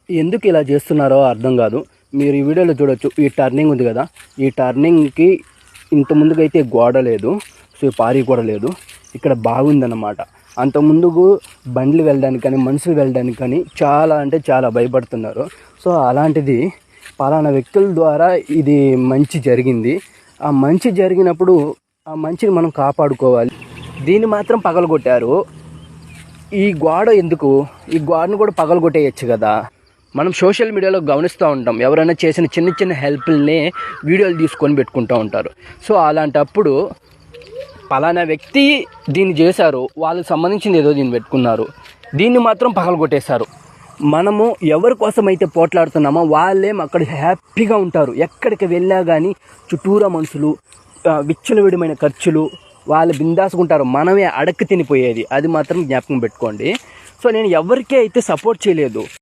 ఎందుకు ఇలా చేస్తున్నారో అర్థం కాదు. మీరు ఈ వీడియోలో చూడొచ్చు, ఈ టర్నింగ్ ఉంది కదా, ఈ టర్నింగ్కి ఇంత ముందుకైతే గోడ లేదు, సో పారి కూడా లేదు. ఇక్కడ బాగుందన్నమాట. అంత ముందుకు బండ్లు వెళ్ళడానికి కానీ మనుషులు వెళ్ళడానికి కానీ చాలా అంటే చాలా భయపడుతున్నారు. సో అలాంటిది పలానా వ్యక్తుల ద్వారా ఇది మంచి జరిగింది. ఆ మంచి జరిగినప్పుడు ఆ మంచిని మనం కాపాడుకోవాలి. దీన్ని మాత్రం పగలగొట్టారు. ఈ గోడ ఎందుకు? ఈ గోడను కూడా పగలగొట్టేయచ్చు కదా. మనం సోషల్ మీడియాలో గమనిస్తూ ఉంటాం, ఎవరైనా చేసిన చిన్న చిన్న హెల్ప్ని వీడియోలు తీసుకొని పెట్టుకుంటూ ఉంటారు. సో అలాంటప్పుడు పలానా వ్యక్తి దీన్ని చేశారు, వాళ్ళకి సంబంధించింది ఏదో దీన్ని పెట్టుకున్నారు, దీన్ని మాత్రం పగలగొట్టేశారు. మనము ఎవరి కోసం అయితే పోట్లాడుతున్నామో వాళ్ళేం అక్కడ హ్యాపీగా ఉంటారు. ఎక్కడికి వెళ్ళా కానీ చుట్టూరా మనుషులు, విచ్చలవిడమైన ఖర్చులు, వాళ్ళు బిందాసుకుంటారు. మనమే అడక్కి తినిపోయేది. అది మాత్రం జ్ఞాపకం పెట్టుకోండి. సో నేను ఎవరికీ అయితే సపోర్ట్ చేయలేదు.